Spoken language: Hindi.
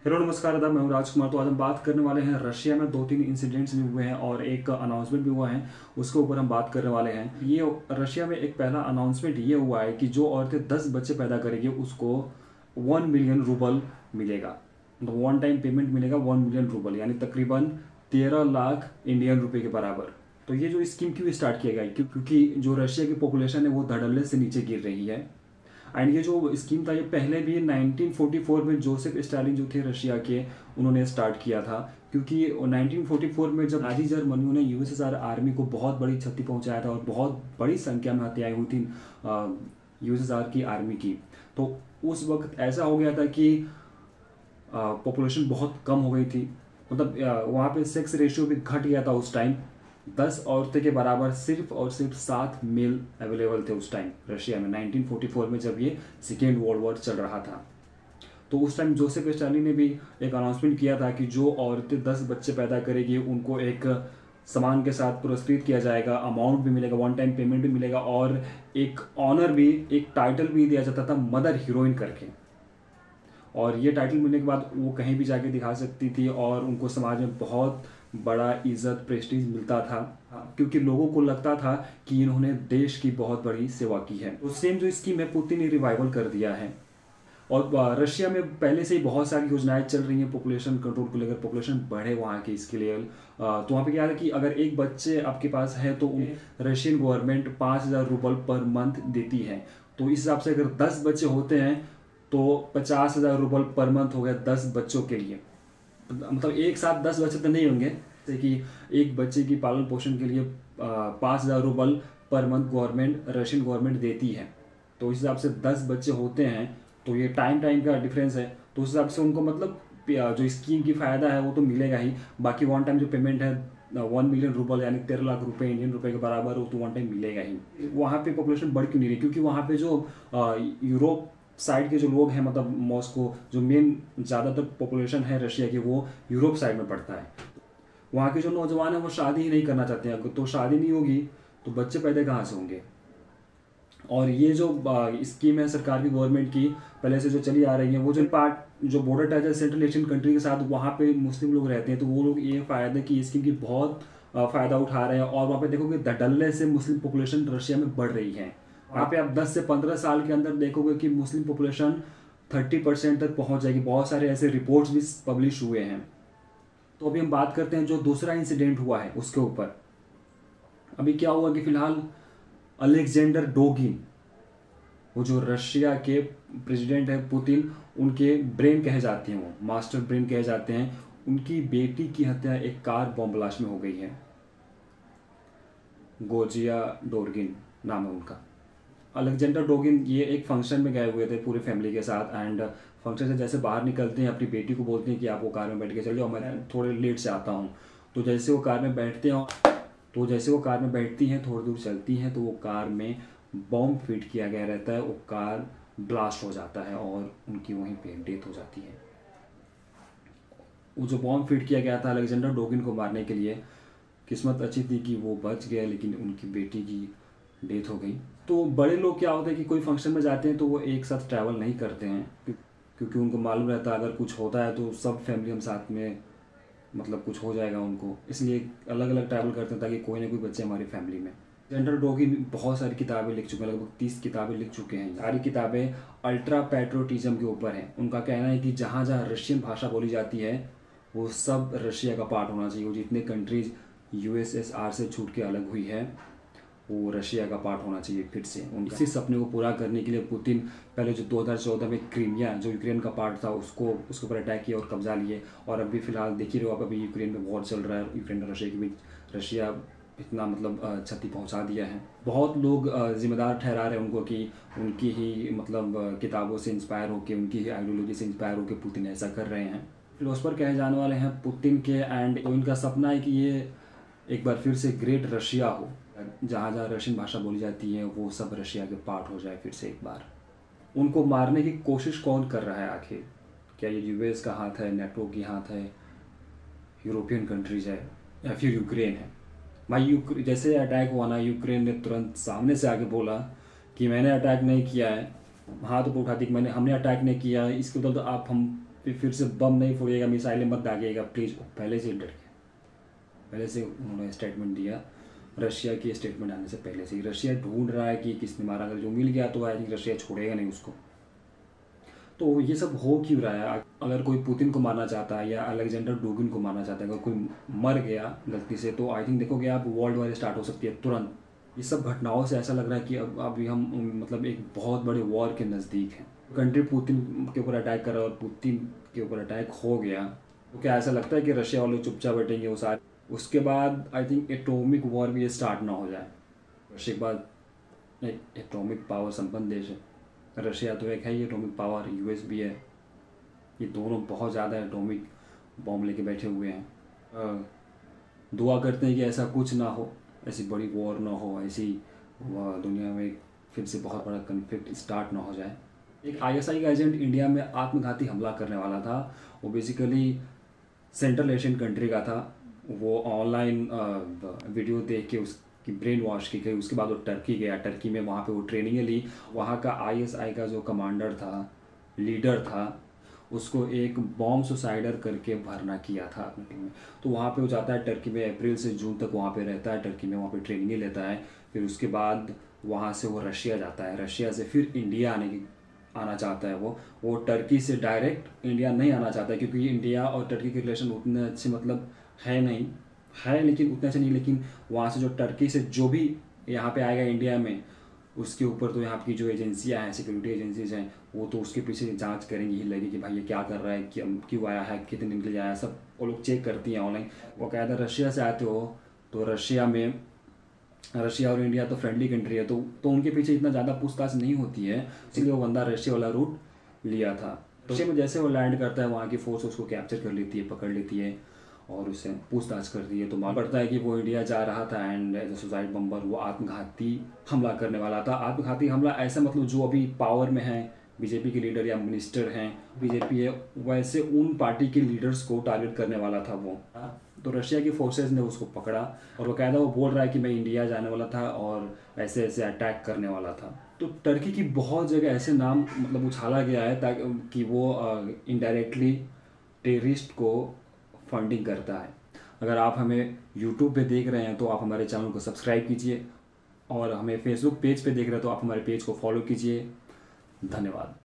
हेलो नमस्कार आदाब, मैं हूं राजकुमार। तो आज हम बात करने वाले हैं रशिया में 2-3 इंसिडेंट्स भी हुए हैं और एक अनाउंसमेंट भी हुआ है, उसके ऊपर हम बात करने वाले हैं। ये रशिया में एक पहला अनाउंसमेंट ये हुआ है कि जो औरतें 10 बच्चे पैदा करेगी उसको 1 मिलियन रूबल मिलेगा। तो वन टाइम पेमेंट मिलेगा 1 मिलियन रूबल, यानी तकरीबन 13 लाख इंडियन रुपए के बराबर। तो ये जो स्कीम क्यों स्टार्ट किया गया, क्योंकि जो रशिया की पॉपुलेशन है वो धड़ल्ले से नीचे गिर रही है। एंड ये जो स्कीम था ये पहले भी 1944 में जोसेफ स्टालिन जो थे रशिया के, उन्होंने स्टार्ट किया था। क्योंकि 1944 में जब नाजी जर्मनियों ने यूएसएसआर आर्मी को बहुत बड़ी क्षति पहुंचाया था और बहुत बड़ी संख्या में हत्याएं हुई थी यूएसएसआर की आर्मी की, तो उस वक्त ऐसा हो गया था कि पॉपुलेशन बहुत कम हो गई थी। मतलब वहाँ पे सेक्स रेशियो भी घट गया था उस टाइम। 10 औरतें के बराबर सिर्फ और सिर्फ 7 मेल अवेलेबल थे उस टाइम रशिया में, 1944 में जब ये सेकेंड वर्ल्ड वॉर चल रहा था। तो उस टाइम जोसेफ स्टालिन ने भी एक अनाउंसमेंट किया था कि जो औरतें 10 बच्चे पैदा करेगी उनको एक सम्मान के साथ पुरस्कृत किया जाएगा, अमाउंट भी मिलेगा, वन टाइम पेमेंट भी मिलेगा और एक ऑनर भी, एक टाइटल भी दिया जाता था मदर हीरोइन करके। और ये टाइटल मिलने के बाद वो कहीं भी जाके दिखा सकती थी और उनको समाज में बहुत बड़ा इज्जत प्रेस्टीज मिलता था, क्योंकि लोगों को लगता था कि इन्होंने देश की बहुत बड़ी सेवा की है। तो सेम जो स्कीम है पुतिन ने रिवाइवल कर दिया है। और रशिया में पहले से ही बहुत सारी योजनाएं चल रही हैं पॉपुलेशन कंट्रोल को लेकर, पॉपुलेशन बढ़े वहाँ की इसके लिए। तो वहाँ पे क्या है कि अगर एक बच्चे आपके पास है तो Russian government 5,000 rouble per month देती है। तो इस हिसाब से अगर 10 बच्चे होते हैं तो 50,000 रूबल पर मंथ हो गया 10 बच्चों के लिए। मतलब एक साथ 10 बच्चे तो नहीं होंगे, जैसे कि एक बच्चे की पालन पोषण के लिए 5,000 rouble per month Russian government देती है। तो इस हिसाब से 10 बच्चे होते हैं तो ये टाइम का डिफरेंस है। तो उस हिसाब से उनको मतलब जो स्कीम की फ़ायदा है वो तो मिलेगा ही। बाकी वन टाइम जो पेमेंट है 1 मिलियन रूबल यानी 13 लाख रुपए इंडियन रुपए के बराबर, वो तो वन टाइम मिलेगा ही। वहाँ पे पॉपुलेशन बढ़ क्यों नहीं रही? क्योंकि वहाँ पे जो यूरोप साइड के जो लोग हैं, मतलब मॉस्को, जो मेन ज़्यादातर पॉपुलेशन है रशिया की वो यूरोप साइड में पड़ता है। वहाँ के जो नौजवान हैं वो शादी ही नहीं करना चाहते हैं। तो शादी नहीं होगी तो बच्चे पैदा कहाँ से होंगे? और ये जो स्कीम है सरकार की, गवर्नमेंट की पहले से जो चली आ रही है, वो जो बॉर्डर टच है सेंट्रल एशियन कंट्री के साथ, वहाँ पे मुस्लिम लोग रहते हैं। तो वो लोग ये फ़ायदा की स्कीम की बहुत फ़ायदा उठा रहे हैं। और वहाँ पे देखोगे धड़ल्ले से मुस्लिम पॉपुलेशन रशिया में बढ़ रही है। वहाँ पे आप 10 से 15 साल के अंदर देखोगे कि मुस्लिम पॉपुलेशन 30% तक पहुँच जाएगी। बहुत सारे ऐसे रिपोर्ट्स भी पब्लिश हुए हैं। तो अभी हम बात करते हैं जो दूसरा इंसिडेंट हुआ है उसके ऊपर। अभी क्या हुआ कि फिलहाल अलेक्जेंडर डोगिन, वो जो रशिया के प्रेसिडेंट है पुतिन, उनके ब्रेन कहे जाते हैं, वो मास्टर ब्रेन कहे जाते हैं, उनकी बेटी की हत्या एक कार बॉम्ब ब्लास्ट में हो गई है। गोजिया डोरगिन नाम है उनका। अलेक्जेंडर डोगिन ये एक फंक्शन में गए हुए थे पूरे फैमिली के साथ। एंड फंक्शन से जैसे बाहर निकलते हैं अपनी बेटी को बोलते हैं कि आप वो कार में बैठ के चल जाओ, मैं थोड़े लेट से आता हूँ। तो जैसे वो कार में बैठती हैं, थोड़ी दूर चलती हैं तो वो कार में बॉम्ब फिट किया गया रहता है। वो कार ब्लास्ट हो जाता है और उनकी वहीं पे डेथ हो जाती है। वो जो बॉम्ब फिट किया गया था अलेक्जेंडर डोगिन को मारने के लिए, किस्मत अच्छी थी कि वो बच गए, लेकिन उनकी बेटी की डेथ हो गई। तो बड़े लोग क्या होता है कि कोई फंक्शन में जाते हैं तो वो एक साथ ट्रैवल नहीं करते हैं, क्योंकि उनको मालूम रहता है अगर कुछ होता है तो सब फैमिली हम साथ में, मतलब कुछ हो जाएगा उनको, इसलिए अलग अलग ट्रैवल करते हैं ताकि कोई ना कोई बच्चे हमारी फैमिली में। अलेक्जेंडर डोगिन बहुत सारी किताबें लिख चुके हैं, लगभग 30 किताबें लिख चुके हैं। सारी किताबें अल्ट्रा पैट्रियोटिज्म के ऊपर हैं। उनका कहना है कि जहाँ जहाँ रशियन भाषा बोली जाती है वो सब रशिया का पार्ट होना चाहिए। वो जितने कंट्रीज यूएसएसआर से छूट के अलग हुई है वो रशिया का पार्ट होना चाहिए फिर से। इसी सपने को पूरा करने के लिए पुतिन पहले जो 2014 में क्रीमिया जो यूक्रेन का पार्ट था उसके ऊपर अटैक किया और कब्जा लिए। और अभी फिलहाल देख ही रहे हो आप, अभी यूक्रेन में वॉर चल रहा है, यूक्रेन और रशिया के बीच। रशिया इतना मतलब क्षति पहुंचा दिया है। बहुत लोग जिम्मेदार ठहरा रहे हैं उनको कि उनकी ही मतलब किताबों से इंस्पायर होकर, उनकी ही आइडियोलॉजी से इंस्पायर होकर पुतिन ऐसा कर रहे हैं। फिलोसफर कहे जाने वाले हैं पुतिन के। एंड इनका सपना है कि ये एक बार फिर से ग्रेट रशिया हो, जहाँ जहाँ रशियन भाषा बोली जाती है वो सब रशिया के पार्ट हो जाए फिर से एक बार। उनको मारने की कोशिश कौन कर रहा है आखिर? क्या ये यूएस का हाथ है, नेटो की हाथ है, यूरोपियन कंट्रीज है, या फिर यूक्रेन है? भाई जैसे अटैक हुआ ना, यूक्रेन ने तुरंत सामने से आके बोला कि मैंने अटैक नहीं किया है, हाथ ऊपर उठाती कि हमने अटैक नहीं किया, इसके बदले तो आप हम फिर से बम नहीं फोड़िएगा, मिसाइलें मत दागिएगा प्लीज़। पहले से डर गए, पहले से उन्होंने स्टेटमेंट दिया। रशिया की स्टेटमेंट आने से पहले से ही रशिया ढूंढ रहा है कि किसने मारा। अगर जो मिल गया तो आई थिंक रशिया छोड़ेगा नहीं उसको। तो ये सब हो क्यों रहा है? अगर कोई पुतिन को मारना चाहता है या अलेक्जेंडर डुगिन को मारना चाहता है, अगर कोई मर गया गलती से, तो आई थिंक देखोगे आप वर्ल्ड वॉर स्टार्ट हो सकती है तुरंत। ये सब घटनाओं से ऐसा लग रहा है कि अब अभी हम मतलब एक बहुत बड़े वॉर के नज़दीक हैं। कंट्री पुतिन के ऊपर अटैक कर रहा है और पुतिन के ऊपर अटैक हो गया, तो क्या ऐसा लगता है कि रशिया वाले चुपचाप बैठेंगे वो सारे? उसके बाद आई थिंक एटॉमिक वॉर भी ये स्टार्ट ना हो जाए। रशिया के बाद एक एटॉमिक पावर संपन्न देश है रशिया, तो एक है ही एटॉमिक पावर, यूएस भी है। ये दोनों बहुत ज़्यादा एटॉमिक बॉम्ब लेके बैठे हुए हैं। दुआ करते हैं कि ऐसा कुछ ना हो, ऐसी बड़ी वॉर ना हो, ऐसी दुनिया में फिर से बहुत बड़ा कन्फ्लिक्ट स्टार्ट ना हो जाए। एक आईएसआई का एजेंट इंडिया में आत्मघाती हमला करने वाला था। वो बेसिकली सेंट्रल एशियन कंट्री का था। वो ऑनलाइन वीडियो देख के उसकी ब्रेन वॉश की गई। उसके बाद वो टर्की गया, टर्की में वहाँ पे वो ट्रेनिंगें ली। वहाँ का आईएसआई का जो कमांडर था, लीडर था, उसको एक बॉम्ब सुसाइडर करके भरना किया था अपनी टीम में। तो वहाँ पे वो जाता है टर्की में, अप्रैल से जून तक वहाँ पे रहता है टर्की में, वहाँ पे ट्रेनिंगें लेता है। फिर उसके बाद वहाँ से वो रशिया जाता है, रशिया से फिर इंडिया आना चाहता है। वो टर्की से डायरेक्ट इंडिया नहीं आना चाहता है, क्योंकि इंडिया और टर्की के रिलेशन उतने अच्छे मतलब है नहीं, है लेकिन उतने अच्छे नहीं। लेकिन वहाँ से जो टर्की से जो भी यहाँ पे आएगा इंडिया में, उसके ऊपर तो यहाँ की जो एजेंसियाँ हैं, सिक्योरिटी एजेंसीज हैं, वो तो उसके पीछे जांच करेंगी ही लगी कि भाई ये क्या कर रहा है, क्यों आया है, कितने दिन के लिए आया है, सब वो लोग चेक करती हैं ऑनलाइन। वो कहता है रशिया से आते हो तो रशिया और इंडिया तो फ्रेंडली कंट्री है, तो उनके पीछे इतना ज़्यादा पूछताछ नहीं होती है, इसलिए वो बंदा रशिया वाला रूट लिया था। रशिया में जैसे वो लैंड करता है, वहाँ की फोर्स उसको कैप्चर कर लेती है, पकड़ लेती है और उससे पूछताछ करती है। तो मालूम पड़ता है कि वो इंडिया जा रहा था एंड एज ए सुसाइड बम्बर वो आत्मघाती हमला करने वाला था। आत्मघाती हमला ऐसा मतलब जो अभी पावर में है, बीजेपी के लीडर या मिनिस्टर हैं, बीजेपी है, वैसे उन पार्टी के लीडर्स को टारगेट करने वाला था वो। तो रशिया की फोर्सेस ने उसको पकड़ा और बाकायदा वो बोल रहा है कि मैं इंडिया जाने वाला था और ऐसे ऐसे अटैक करने वाला था। तो टर्की की बहुत जगह ऐसे नाम मतलब उछाला गया है ताकि कि वो इनडायरेक्टली टेररिस्ट को फंडिंग करता है। अगर आप हमें यूट्यूब पे देख रहे हैं तो आप हमारे चैनल को सब्सक्राइब कीजिए, और हमें फेसबुक पेज पे देख रहे हैं तो आप हमारे पेज को फॉलो कीजिए। धन्यवाद।